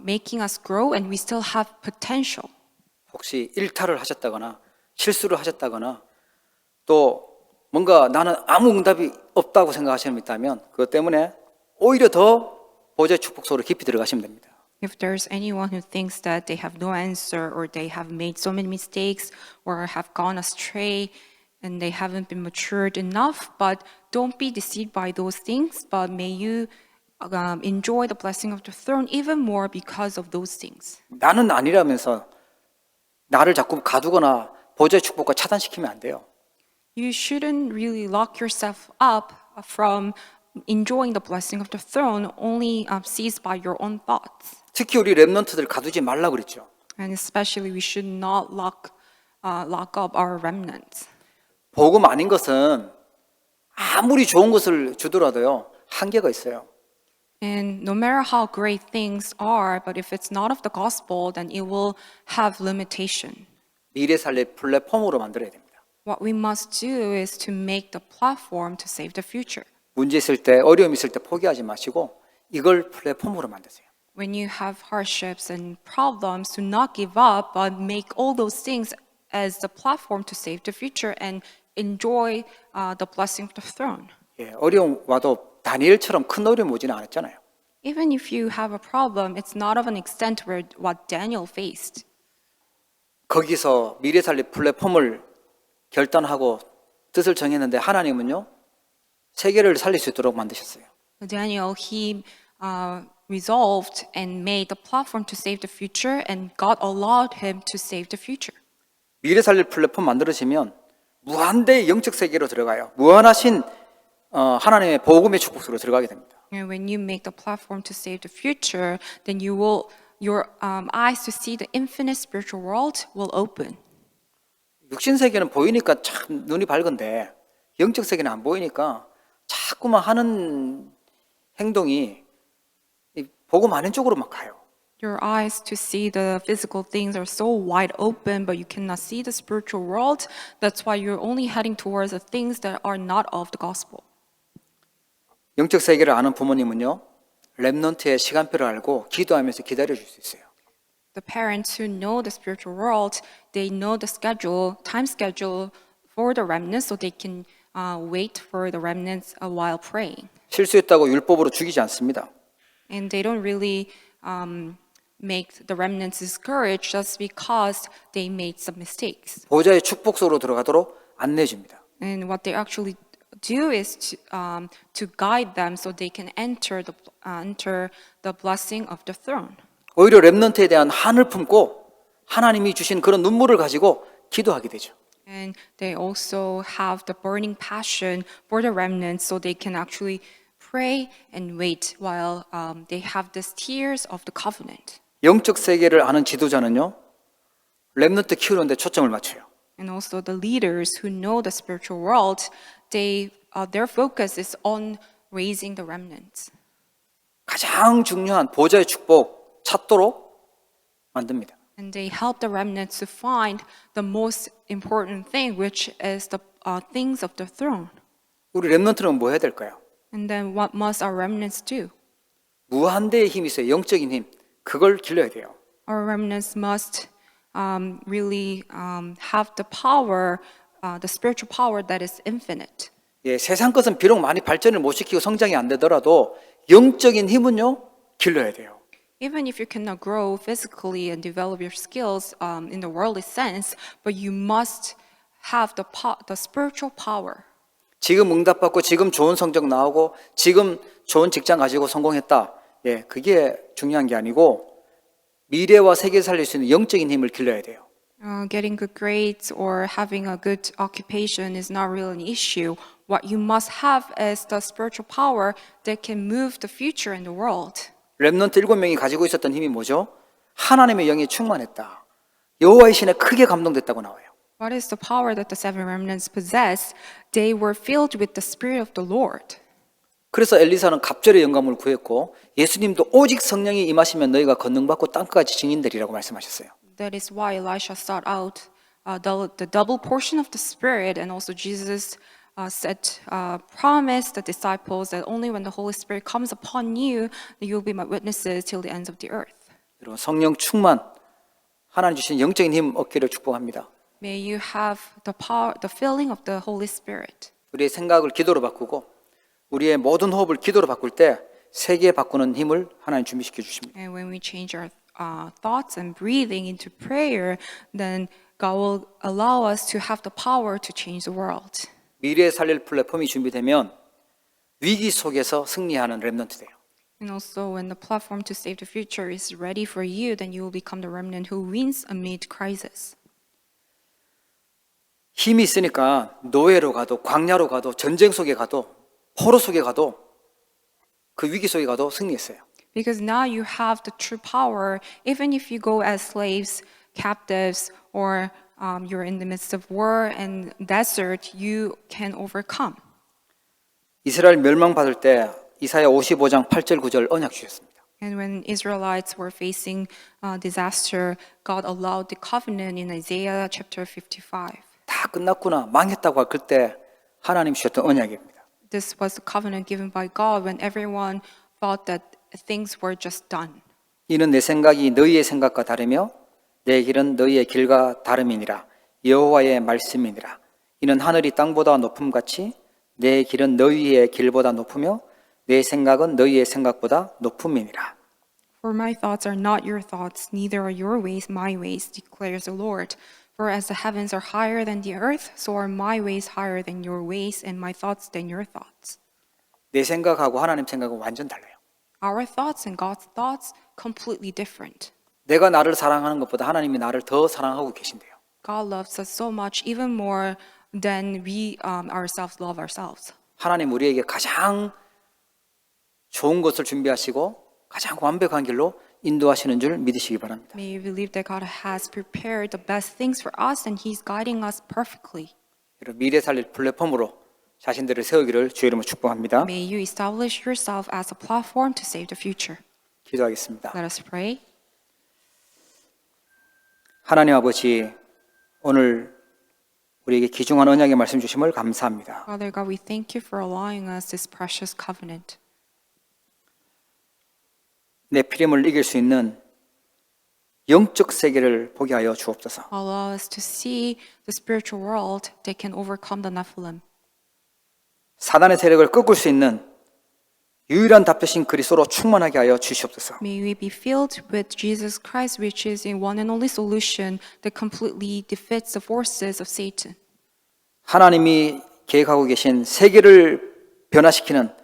Speaker 2: making us grow and we still have potential.
Speaker 1: 혹시 일탈을 하셨다거나 실수를 하셨다거나 또 뭔가 나는 아무 응답이 없다고 생각하시는 분 있다면 그것 때문에 오히려 더 보좌의 축복 속으로 깊이 들어가시면 됩니다.
Speaker 2: If there's anyone who thinks that they have no answer or they have made so many mistakes or have gone astray and they haven't been matured enough, but don't be deceived by those things, but may you enjoy the blessing of the throne even more because of those things.
Speaker 1: 나는 아니라면서 나를 자꾸 가두거나 보좌의 축복과 차단시키면 안 돼요.
Speaker 2: You shouldn't really lock yourself up from enjoying the blessing of the throne only seized by your own thoughts.
Speaker 1: 특히 우리 렘넌트들 가두지 말라 그랬죠.
Speaker 2: And especially we should not lock up our remnants.
Speaker 1: 복음 아닌 것은 아무리 좋은 것을 주더라도요 한계가 있어요.
Speaker 2: And no matter how great things are, but if it's not of the gospel, then it will have limitation.
Speaker 1: 미래 살릴 플랫폼으로 만들어야 됩니다.
Speaker 2: What we must do is to make the platform to save the future.
Speaker 1: 문제 있을 때 어려움 있을 때 포기하지 마시고 이걸 플랫폼으로 만드세요.
Speaker 2: When you have hardships and problems, do not give up, but make all those things as the platform to save the future and enjoy the blessing of the throne.
Speaker 1: 예, 어려움 와도 다니엘처럼 큰 어려움 오지는 않았잖아요.
Speaker 2: Even if you have a problem, it's not of an extent where what Daniel faced.
Speaker 1: 거기서 미래 살릴 플랫폼을 결단하고 뜻을 정했는데 하나님은요 세계를 살릴 수 있도록 만드셨어요.
Speaker 2: Daniel, he resolved and made the platform to save the future, and God allowed him to save the future.
Speaker 1: 미래 살릴 플랫폼 만들어지면 무한대의 영적 세계로 들어가요. 무한하신 하나님의 복음의 축복 속으로 들어가게 됩니다.
Speaker 2: And when you make the platform to save the future, then your eyes to see the infinite spiritual world will open.
Speaker 1: 육신 세계는 보이니까 참 눈이 밝은데 영적 세계는 안 보이니까 자꾸만 하는 행동이 이 복음 아닌 쪽으로만 가요.
Speaker 2: Your eyes to see the physical things are so wide open, but you cannot see the spiritual world. That's why you're only heading towards the things that are not of the gospel.
Speaker 1: 영적 세계를 아는 부모님은요 렘넌트의 시간표를 알고 기도하면서 기다려 줄 수 있어요.
Speaker 2: The parents who know the spiritual world, they know the schedule, time schedule for the remnants, so they can wait for the remnants while praying.
Speaker 1: 실수했다고 율법으로 죽이지 않습니다.
Speaker 2: And they don't really make the remnants discouraged just because they made some mistakes.
Speaker 1: 보좌의 축복 속으로 들어가도록 안내해 줍니다.
Speaker 2: And what they actually do is to guide them so they can enter the blessing of the throne.
Speaker 1: 오히려 렘넌트에 대한 한을 품고 하나님이 주신 그런 눈물을 가지고 기도하게 되죠.
Speaker 2: And they also have the burning passion for the remnants so they can actually pray and wait while they have these tears of the covenant.
Speaker 1: 영적 세계를 아는 지도자는요 렘넌트 키우는 데 초점을 맞춰요.
Speaker 2: And also the leaders who know the spiritual world, their focus is on raising the remnants.
Speaker 1: 가장 중요한 보좌의 축복 찾도록 만듭니다.
Speaker 2: And they help the remnants to find the most important thing, which is the things of the throne.
Speaker 1: 우리 렘넌트는 뭐 해야 될까요?
Speaker 2: And then what must our remnants do?
Speaker 1: 무한대의 힘이 있어요. 영적인 힘. 그걸 길러야 돼요.
Speaker 2: Our remnants must really have the power, the spiritual power that is infinite.
Speaker 1: 예, 세상 것은 비록 많이 발전을 못 시키고 성장이 안 되더라도 영적인 힘은요 길러야 돼요.
Speaker 2: Even if you cannot grow physically and develop your skills in the worldly sense, but you must have the spiritual power.
Speaker 1: 지금 응답받고 지금 좋은 성적 나오고 지금 좋은 직장 가지고 성공했다. 예, 그게 중요한 게 아니고 미래와 세계 살릴 수 있는 영적인 힘을 길러야 돼요.
Speaker 2: Getting good grades or having a good occupation is not really an issue. What you must have is the spiritual power that can move the future in the world.
Speaker 1: 렘넌트 7명이 가지고 있었던 힘이 뭐죠? 하나님의 영이 충만했다. 여호와의 신에 크게 감동됐다고 나와요.
Speaker 2: What is the power that the seven remnants possess? They were filled with the Spirit of the Lord.
Speaker 1: 그래서 엘리사는 갑절의 영감을 구했고 예수님도 오직 성령이 임하시면 너희가 권능받고 땅끝까지 증인되리라고 말씀하셨어요.
Speaker 2: That is why Elisha sought out the double portion of the Spirit, and also Jesus promised the disciples that only when the Holy Spirit comes upon you, that you will be my witnesses till the ends of the earth.
Speaker 1: 여러분 성령 충만 하나님 주신 영적인 힘 얻기를 축복합니다.
Speaker 2: May you have the power, the filling of the Holy Spirit.
Speaker 1: 우리의 생각을 기도로 바꾸고 우리의 모든 호흡을 기도로 바꿀 때 세계 바꾸는 힘을 하나님 준비시켜 주십니다.
Speaker 2: And when we change our thoughts and breathing into prayer, then God will allow us to have the power to change the world.
Speaker 1: 미래에 살릴 플랫폼이 준비되면 위기 속에서 승리하는 렘넌트 돼요.
Speaker 2: And also, when the platform to save the future is ready for you, then you will become the remnant who wins amid crisis.
Speaker 1: 힘이 있으니까 노예로 가도 광야로 가도 전쟁 속에 가도 포로 속에 가도 그 위기 속에 가도 승리했어요.
Speaker 2: Because now you have the true power, even if you go as slaves, captives, or you're in the midst of war and desert, you can overcome.
Speaker 1: 이스라엘 멸망받을 때 이사야 55장 8절 9절 언약 주셨습니다.
Speaker 2: And when Israelites were facing disaster, God allowed the covenant in Isaiah chapter 55.
Speaker 1: 다 끝났구나 망했다고 할 그때 하나님 주셨던 언약입니다.
Speaker 2: This was the covenant given by God when everyone thought that things were just done.
Speaker 1: 이는 내 생각이 너희의 생각과 다르며 내 길은 너희의 길과 다름이니라. 여호와의 말씀이니라. 이는 하늘이 땅보다 높음같이 내 길은 너희의 길보다 높으며 내 생각은 너희의 생각보다 높음이니라.
Speaker 2: For my thoughts are not your thoughts, neither are your ways my ways, declares the Lord. For as the heavens are higher than the earth, so are my ways higher than your ways, and my thoughts than your thoughts.
Speaker 1: 내 생각하고 하나님 생각은 완전 달라요.
Speaker 2: Our thoughts and God's thoughts completely different.
Speaker 1: 내가 나를 사랑하는 것보다 하나님이 나를 더 사랑하고 계신대요.
Speaker 2: God loves us so much, even more than we ourselves love ourselves.
Speaker 1: 하나님 우리에게 가장 좋은 것을 준비하시고 가장 완벽한 길로 인도하시는 줄 믿으시기 바랍니다.
Speaker 2: May you believe that God has prepared the best things for us and He's guiding us perfectly.
Speaker 1: 여러분 미래 살릴 플랫폼으로 자신들을 세우기를 주의 이름으로 축복합니다.
Speaker 2: May you establish yourself as a platform to save the future.
Speaker 1: 기도하겠습니다.
Speaker 2: Let us pray.
Speaker 1: 하나님 아버지 오늘 우리에게 귀중한 언약의 말씀 주심을 감사합니다.
Speaker 2: Father God, we thank you for allowing us this precious covenant.
Speaker 1: 네피림을 이길 수 있는 영적 세계를 보게 하여 주옵소서.
Speaker 2: Allow us to see the spiritual world that can overcome the Nephilim.
Speaker 1: 사단의 세력을 꺾을 수 있는 유일한 답 되신 그리스도로 충만하게 하여 주시옵소서.
Speaker 2: May we be filled with Jesus Christ, which is a one and only solution that completely defeats the forces of Satan.
Speaker 1: 하나님이 계획하고 계신 세계를 변화시키는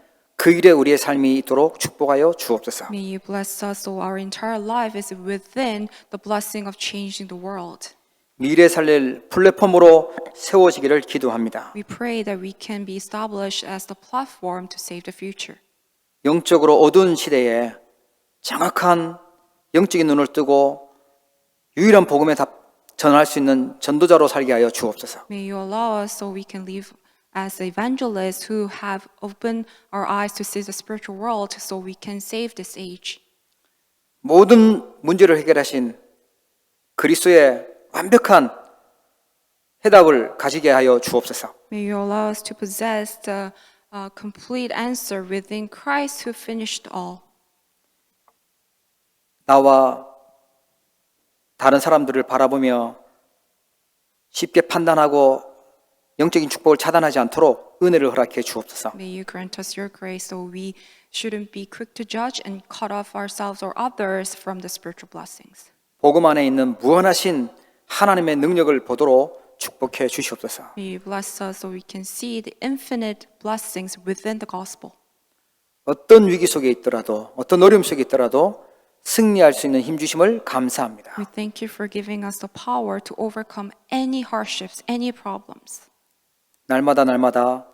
Speaker 1: 그 일에 우리의 삶이 있도록 축복하여 주옵소서.
Speaker 2: May you bless us so our entire life is within the blessing of changing the world.
Speaker 1: 미래 살릴 플랫폼으로 세워지기를 기도합니다.
Speaker 2: We pray that we can be established as the platform to save the future.
Speaker 1: 영적으로 어두운 시대에 정확한 영적인 눈을 뜨고 유일한 복음에 전할 수 있는 전도자로 살게 하여 주옵소서.
Speaker 2: May you allow us so we can live as evangelists who have opened our eyes to see the spiritual world so we can save this age.
Speaker 1: 모든 문제를 해결하신 그리스도의 완벽한 해답을 가지게 하여 주옵소서.
Speaker 2: May you allow us to possess the complete answer within Christ who finished all.
Speaker 1: 나와 다른 사람들을 바라보며 쉽게 판단하고 영적인 축복을 차단하지 않도록 은혜를 허락해 주옵소서.
Speaker 2: May you grant us your grace so we shouldn't be quick to judge and cut off ourselves or others from the spiritual blessings.
Speaker 1: 복음 안에 있는 무한하신 하나님의 능력을 보도록 축복해 주시옵소서.
Speaker 2: May you bless us so we can see the infinite blessings within the gospel.
Speaker 1: 어떤 위기 속에 있더라도 어떤 어려움 속에 있더라도 승리할 수 있는 힘 주심을 감사합니다.
Speaker 2: We thank you for giving us the power to overcome any hardships, any problems.
Speaker 1: 날마다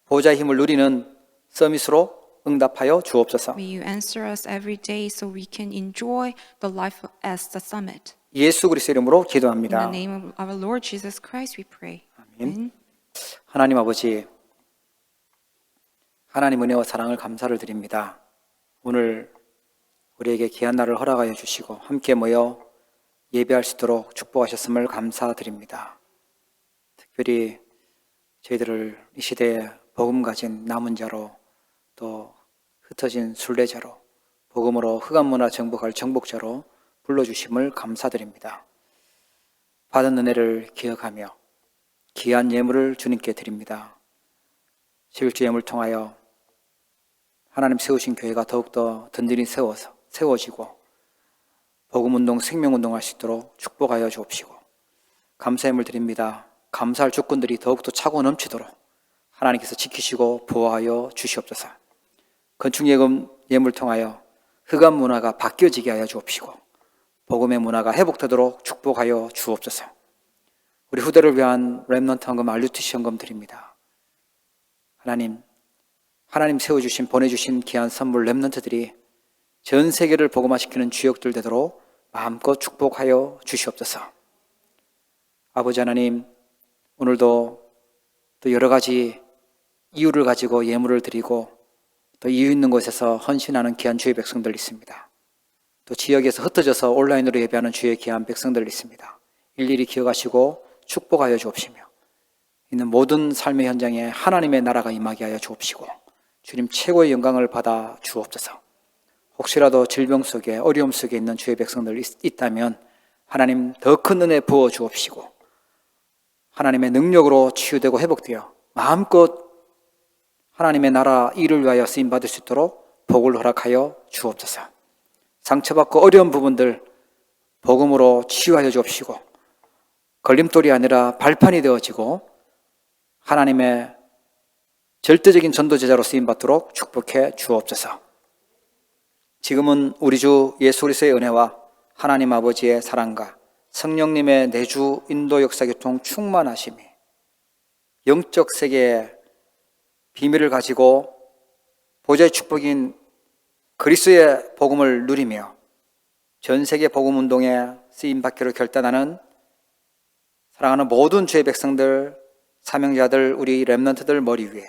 Speaker 1: 보좌의 힘을 누리는 서밋으로 응답하여 주옵소서.
Speaker 2: May you answer us every day so we can enjoy the life as the summit.
Speaker 1: 예수 그리스도 이름으로
Speaker 2: In the
Speaker 1: 기도합니다.
Speaker 2: name of our Lord Jesus Christ, we pray.
Speaker 1: 아멘. 하나님 아버지, 하나님 은혜와 사랑을 감사를 드립니다. 오늘 우리에게 귀한 날을 허락하여 주시고 함께 모여 예배할 수 있도록 축복하셨음을 감사드립니다. 특별히 저희들을 이 시대에 복음 가진 남은 자로 또 흩어진 순례자로 복음으로 흑암문화 정복할 정복자로 불러주심을 감사드립니다. 받은 은혜를 기억하며 귀한 예물을 주님께 드립니다. 11주 예물 통하여 하나님 세우신 교회가 더욱더 든든히 세워지고 복음운동, 생명운동할 수 있도록 축복하여 주옵시고 감사 예물 드립니다. 감사할 조건들이 더욱더 차고 넘치도록 하나님께서 지키시고 보호하여 주시옵소서. 건축예금 예물 통하여 흑암 문화가 바뀌어지게 하여 주옵시고 복음의 문화가 회복되도록 축복하여 주옵소서. 우리 후대를 위한 렘넌트 헌금, RUTC 헌금 드립니다. 하나님 세워주신 보내주신 귀한 선물 렘넌트들이 전 세계를 복음화시키는 주역들 되도록 마음껏 축복하여 주시옵소서. 아버지 하나님, 오늘도 또 여러 가지 이유를 가지고 예물을 드리고 또 이유 있는 곳에서 헌신하는 귀한 주의 백성들 있습니다. 또 지역에서 흩어져서 온라인으로 예배하는 주의 귀한 백성들 있습니다. 일일이 기억하시고 축복하여 주옵시며 있는 모든 삶의 현장에 하나님의 나라가 임하게 하여 주옵시고 주님 최고의 영광을 받아 주옵소서. 혹시라도 질병 속에 어려움 속에 있는 주의 백성들 있다면 하나님 더 큰 은혜 부어 주옵시고 하나님의 능력으로 치유되고 회복되어 마음껏 하나님의 나라 일을 위하여 쓰임받을 수 있도록 복을 허락하여 주옵소서. 상처받고 어려운 부분들 복음으로 치유하여 주옵시고 걸림돌이 아니라 발판이 되어지고 하나님의 절대적인 전도제자로 쓰임받도록 축복해 주옵소서. 지금은 우리 주 예수 그리스도의 은혜와 하나님 아버지의 사랑과 성령님의 내주 인도 역사 교통 충만하심이 영적 세계의 비밀을 가지고 보좌의 축복인 그리스도의 복음을 누리며 전 세계 복음 운동에 쓰임받기로 결단하는 사랑하는 모든 주의 백성들, 사명자들, 우리 렘넌트들 머리 위에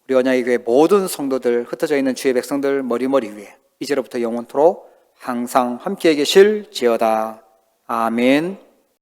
Speaker 1: 우리 언약의 교회 모든 성도들, 흩어져 있는 주의 백성들 머리 위에 이제로부터 영원토록 항상 함께 계실지어다. 아멘.